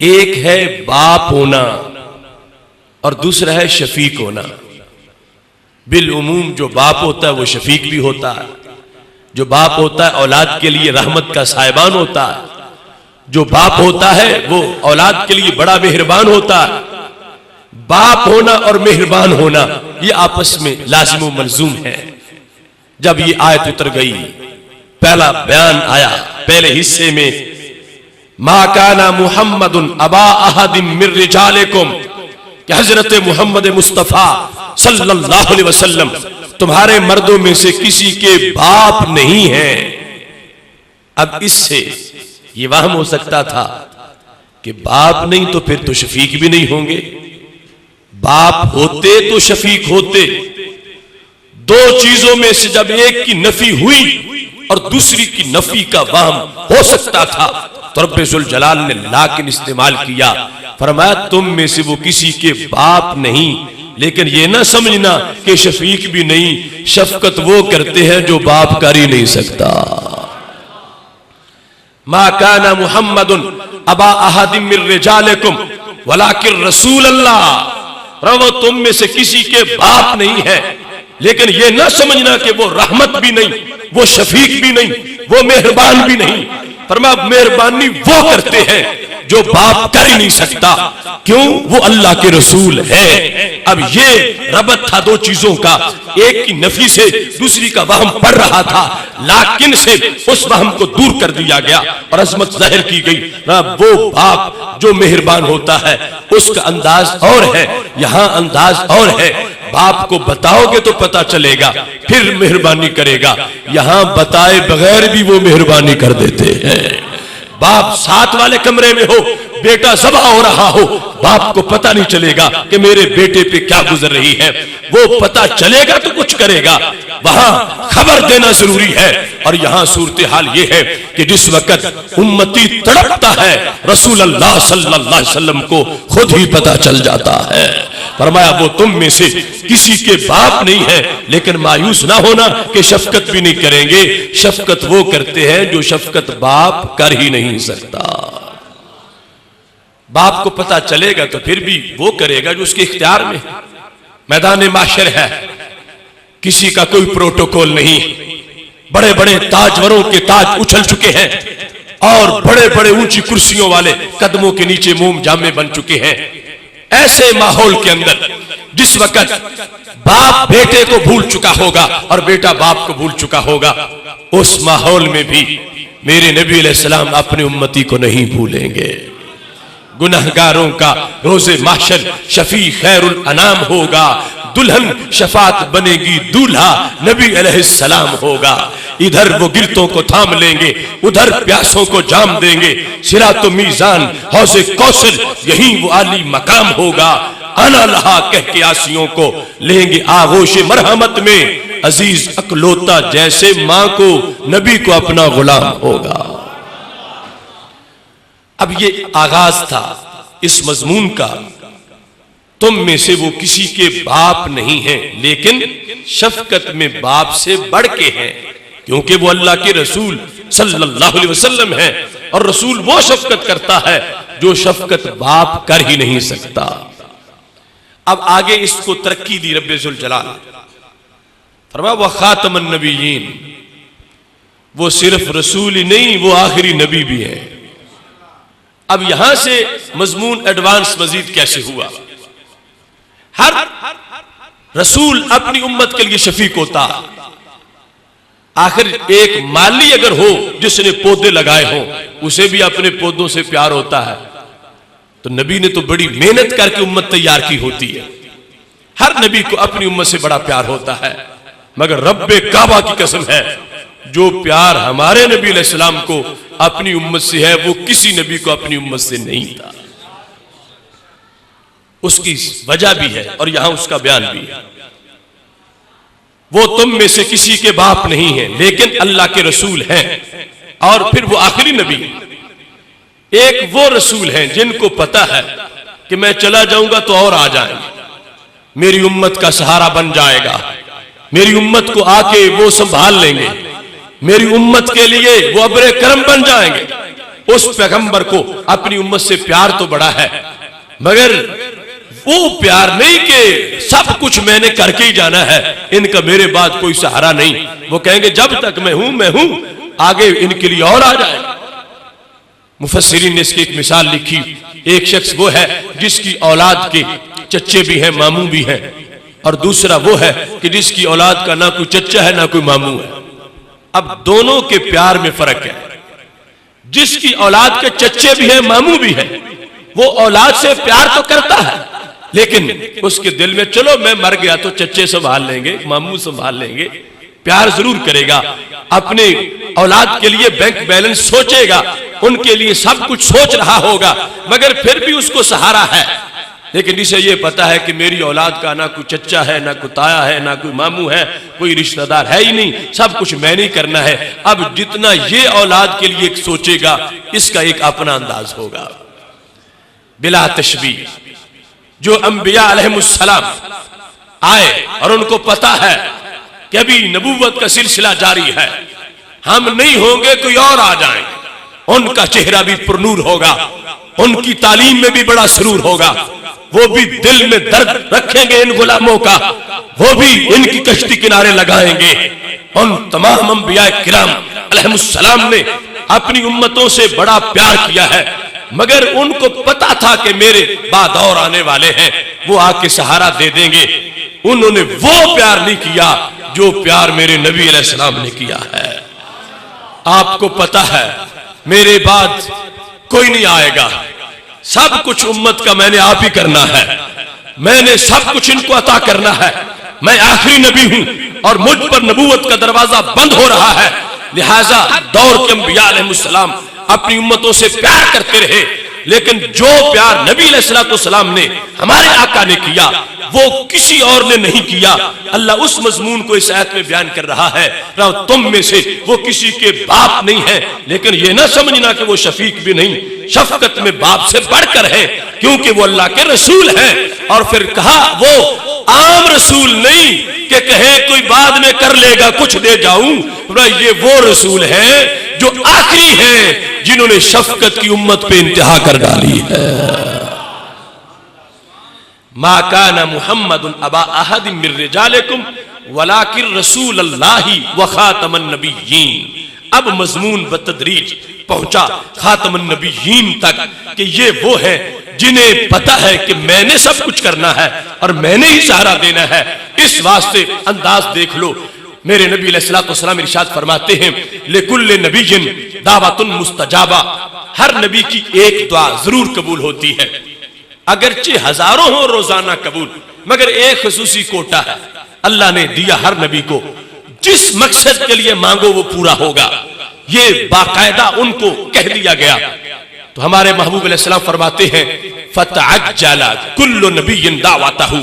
एक है बाप होना और दूसरा है शफीक होना। बिल उमूम जो बाप होता है वो शफीक भी होता है। जो बाप होता है औलाद के लिए रहमत का साहिबान होता है। जो बाप होता है वो औलाद के लिए बड़ा मेहरबान होता है। बाप होना और मेहरबान होना ये आपस में लाजिम व मलजूम है। जब ये आयत उतर गई, पहला बयान आया पहले हिस्से में, मा काना मुहम्मदुन अबा अहदिम मिर रिजालिकुम, कि हजरत मोहम्मद मुस्तफा सल्लल्लाहु अलैहि वसल्लम तुम्हारे मर्दों में से किसी के बाप नहीं है। अब इससे ये वहम हो सकता था कि बाप नहीं तो फिर तो शफीक भी नहीं होंगे। बाप होते तो शफीक होते। दो चीजों में से जब एक की नफी हुई और दूसरी की नफी का वहम हो सकता था तो रब्बे जुल जलाल ने लाकिन इस्तेमाल किया, फरमाया तुम में से वो किसी के बाप नहीं, लेकिन ये ना समझना कि शफीक भी नहीं, शफकत वो करते हैं जो बाप कर ही नहीं सकता। मा काना मुहम्मदुन अबा अहदिम मिर रिजालिकुम वलाकिन रसूल अल्लाह, रवो तुम में से किसी के बाप नहीं है, लेकिन ये ना समझना कि वो रहमत भी नहीं, वो शफीक भी नहीं, वो मेहरबान भी नहीं। फरमाया मेहरबानी वो करते हैं जो बाप कर ही नहीं सकता। क्यों? वो अल्लाह के रसूल है। अब ये रबत था दो चीजों का, एक की नफी से दूसरी का वहम पड़ रहा था, लाकिन से उस वहम को दूर कर दिया गया और अजमत जाहिर की गई। वो बाप जो मेहरबान होता है उसका अंदाज और है, यहां अंदाज और है। बाप को बताओगे तो पता चलेगा, फिर मेहरबानी करेगा। यहां बताए बगैर भी वो मेहरबानी कर देते हैं। बाप साथ वाले कमरे में हो, बेटा ज़बह हो रहा हो, बाप को पता नहीं चलेगा कि मेरे बेटे पे क्या गुजर रही है। वो पता चलेगा तो कुछ करेगा, वहां खबर देना जरूरी है। और यहां सूरत हाल ये है कि जिस वक्त उम्मती तड़पता है, रसूल अल्लाह सल्लल्लाहु अलैहि वसल्लम को खुद ही पता चल जाता है। फरमाया वो तुम में से किसी के बाप नहीं है, लेकिन मायूस ना होना कि शफकत भी नहीं करेंगे। शफकत वो करते हैं जो शफकत बाप कर ही नहीं सकता। बाप को पता चलेगा तो फिर भी वो करेगा जो उसके इख्तियार में। मैदान माशर है, किसी का कोई प्रोटोकॉल नहीं। बड़े बड़े ताजवरों के ताज उछल चुके हैं और बड़े बड़े ऊंची कुर्सियों वाले कदमों के नीचे मोम जामे बन चुके हैं। ऐसे माहौल के अंदर जिस वक्त बाप बेटे को भूल चुका होगा और बेटा बाप को भूल चुका होगा, उस माहौल में भी मेरे नबी अलैहिस्सलाम अपनी उम्मती को नहीं भूलेंगे। गुनहगारों का रोजे माशर शफी खैरुल अनाम होगा, दुल्हन शफात बनेगी, दूल्हा नबी अलैहिस्सलाम होगा। इधर वो गिरतों को थाम लेंगे, उधर प्यासों को जाम देंगे। सिरातो मीजान हौज़े कौसर यही वो आली मकाम होगा। आना लहा कह के आसियों को लेंगे आगोश मरहमत में, अजीज अकलोता जैसे मां को नबी को अपना गुलाम होगा। अब ये आगाज था इस मजमून का, तुम में से वो किसी के बाप नहीं है, लेकिन शफकत में बाप से बढ़ के हैं, क्योंकि वो अल्लाह के रसूल सल्लल्लाहु अलैहि वसल्लम है। और रसूल वो शफकत करता है जो शफकत बाप कर ही नहीं सकता। अब आगे इसको तरक्की दी रब्बे जुल जलाल, फरमाया व खातमन नबीयीन, वो सिर्फ रसूल ही नहीं, वो आखिरी नबी भी है। अब यहां से मजमून एडवांस मजीद कैसे हुआ? हर रसूल अपनी उम्मत के लिए शफीक होता। आखिर एक माली अगर हो जिसने पौधे लगाए हों, उसे भी अपने पौधों से प्यार होता है। तो नबी ने तो बड़ी मेहनत करके उम्मत तैयार की होती है। हर नबी को अपनी उम्मत से बड़ा प्यार होता है, मगर रब्बे काबा की कसम है, जो प्यार हमारे नबी अलैहिस्सलाम को अपनी उम्मत से है, वो किसी नबी को अपनी उम्मत से नहीं था। उसकी वजह भी है और यहां उसका बयान भी है। वो तुम में से किसी के बाप नहीं है, लेकिन अल्लाह के रसूल हैं। और फिर वो आखिरी नबी, एक वो रसूल हैं जिनको पता है कि मैं चला जाऊंगा तो और आ जाएंगे, मेरी उम्मत का सहारा बन जाएगा, मेरी उम्मत को आके वो संभाल लेंगे, मेरी उम्मत के लिए वो अब्रे करम बन जाएंगे। उस पैगंबर को अपनी उम्मत से प्यार तो बड़ा है, मगर वो प्यार नहीं कि सब कुछ मैंने करके ही जाना है, इनका मेरे बाद कोई सहारा नहीं। वो कहेंगे जब तक मैं हूं, आगे इनके लिए और आ जाए। मुफस्सिरीन ने इसकी एक मिसाल लिखी। एक शख्स वो है जिसकी औलाद के चच्चे भी हैं, मामू भी हैं, और दूसरा वो है कि जिसकी औलाद का ना कोई चच्चा है ना कोई मामू है। अब दोनों के प्यार में फर्क है। जिसकी औलाद के चच्चे भी हैं, मामू भी हैं, वो औलाद से प्यार तो करता है, लेकिन उसके दिल में चलो मैं मर गया तो चच्चे संभाल लेंगे, मामू संभाल लेंगे, प्यार जरूर करेगा। अपने औलाद के लिए बैंक बैलेंस सोचेगा, उनके लिए सब कुछ सोच रहा होगा, मगर फिर भी उसको सहारा है। लेकिन इसे ये पता है कि मेरी औलाद का ना कोई चच्चा है, ना कोई ताया है, ना कोई मामू है, कोई रिश्तेदार है ही नहीं, सब कुछ मैंने ही करना है। अब जितना ये औलाद के लिए सोचेगा, इसका एक अपना अंदाज होगा। बिला तशबीह जो अंबिया अलैहिमुस्सलाम आए और उनको पता है कि अभी नबूवत का सिलसिला जारी है, हम नहीं होंगे कोई और आ जाए, उनका चेहरा भी पुरनूर होगा, उनकी तालीम में भी बड़ा सुरूर होगा, वो भी दिल में दर्द रखेंगे इन गुलामों का, वो भी इनकी कश्ती किनारे लगाएंगे। उन तमाम अंबिया किराम अलैहिमुस्सलाम ने अपनी उम्मतों से बड़ा प्यार किया है, मगर उनको पता था कि मेरे बाद और आने वाले हैं, वो आके सहारा दे देंगे। उन्होंने वो प्यार नहीं किया जो प्यार मेरे नबी अलैहिस्सलाम ने किया है। आपको पता है मेरे बाद कोई नहीं आएगा, सब कुछ उम्मत का मैंने आप ही करना है, मैंने सब कुछ इनको अता करना है, मैं आखिरी नबी हूं और मुझ पर नबूवत का दरवाजा बंद हो रहा है। लिहाजा दौर के अंबिया अलैहिमुस्सलाम अपनी उम्मतों से प्यार करते रहे, लेकिन जो प्यार नबी अलैहिस्सलाम ने हमारे आका ने किया वो किसी और ने नहीं किया। अल्लाह उस मजमून को इस आयत में बयान कर रहा है, तुम में से वो किसी के बाप नहीं है, लेकिन ये ना समझना कि वो शफीक भी नहीं, शफकत में बाप से बढ़कर है, क्योंकि वो अल्लाह के रसूल हैं। और फिर कहा वो आम रसूल नहीं कि कहे कोई बाद में कर लेगा कुछ दे जाऊं, ये वो रसूल है जो आखिरी है, जिन्होंने शफकत की उम्मत पे इंतहा कर डाली है। मा काना मुहम्मदुन अबा अहदिन मिन रिजालिकुम वलाकिन रसूलुल्लाहि व खातमन नबिय्यीन। अब मजमून बतदरीज पहुंचा खातमन नबिय्यीन तक कि ये वो है जिन्हें पता है कि मैंने सब कुछ करना है और मैंने ही सहारा देना है। इस वास्ते अंदाज देख लो, मेरे नबी अलैहिस्सलाम इरशाद फरमाते हैं लिकुल्लि नबिय्यिन दावतुन मुस्तजाबा, हर नबी की एक दुआ जरूर कबूल होती है, अगरचे हजारों हो रोजाना कबूल, मगर एक खुसूसी कोटा है अल्लाह ने दिया हर नबी को, जिस मकसद के लिए मांगो वो पूरा होगा, ये बाकायदा उनको कह दिया गया। तो हमारे महबूब अलैहिस्सलाम फरमाते हैं फतअज्जला कुल्लु नबिय्यिन दावतहु,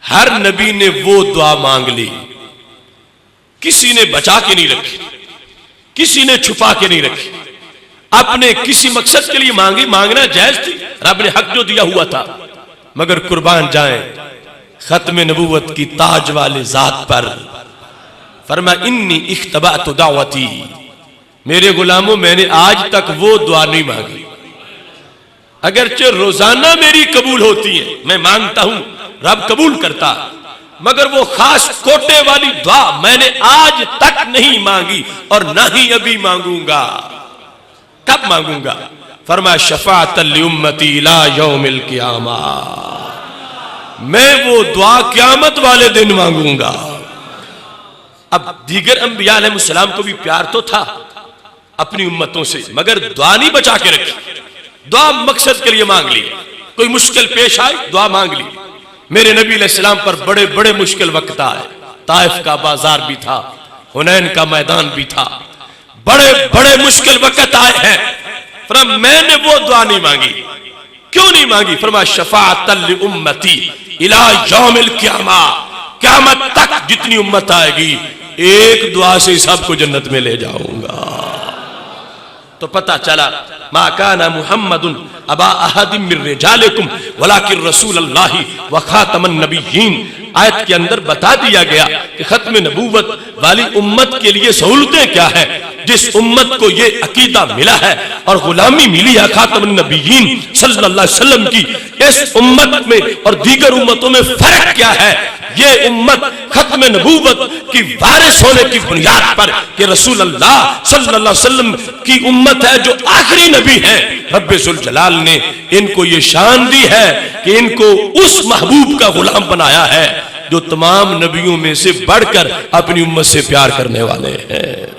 हर नबी ने वो दुआ मांग ली, किसी ने बचा के नहीं रखी, किसी ने छुपा के नहीं रखी, अपने किसी मकसद के लिए मांगी, मांगना जायज थी, रब ने हक जो दिया हुआ था, मगर कुर्बान जाए खत्म नबूवत की ताज वाले जात पर। फरमा इन्नी इख्तबातु दावती, मेरे गुलामों मैंने आज तक वो दुआ नहीं मांगी, अगरचे रोजाना मेरी कबूल होती है, मैं मांगता हूं रब कबूल करता, मगर वो खास कोटे वाली दुआ मैंने आज तक नहीं मांगी और ना ही अभी मांगूंगा। कब मांगूंगा? फरमा शफाअतल लिउम्मती इला यौमिल क़ियामा, मैं वो दुआ क़यामत वाले दिन मांगूंगा। अब दीगर अंबिया अलैहिस्सलाम को भी प्यार तो था अपनी उम्मतों से, मगर दुआ नहीं बचा के रखी, दुआ मकसद के लिए मांग ली, कोई मुश्किल पेश आई दुआ मांग ली। मेरे नबी अलैहिस्सलाम पर बड़े बड़े मुश्किल वक्त आए, ताइफ का बाजार भी था, हुनैन का मैदान भी था, बड़े बड़े मुश्किल वक्त आए हैं, फरमा मैंने वो दुआ नहीं मांगी। क्यों नहीं मांगी? फरमा शफाअतल लिउम्मती इला यौमिल क़ियामा, क़यामत तक जितनी उम्मत आएगी एक दुआ से सबको जन्नत में ले जाऊंगा। तो पता चला मा काना मुहम्मदुन अबा अहदिन मिन रिजालिकुम वलाकिन रसूलुल्लाहि व खातमन नबिय्यीन। आयत के अंदर बता दिया गया कि खत्म नबूवत वाली उम्मत के लिए सहूलतें क्या है, जिस उम्मत को ये अकीदा मिला है और गुलामी मिली है खातमुन नबीयीन सल्लल्लाहु अलैहि वसल्लम की, इस उम्मत में और दीगर उम्मतों में फर्क क्या है? ये उम्मत खत्म नबूवत की वारिस होने की बुनियाद पर कि रसूल अल्लाह सल्लल्लाहु अलैहि वसल्लम की उम्मत है जो आखिरी नबी है। रब्बे जुल जलाल ने इनको ये शान दी है कि इनको उस महबूब का गुलाम बनाया है जो तमाम नबियों में से बढ़कर अपनी उम्मत से प्यार करने वाले हैं।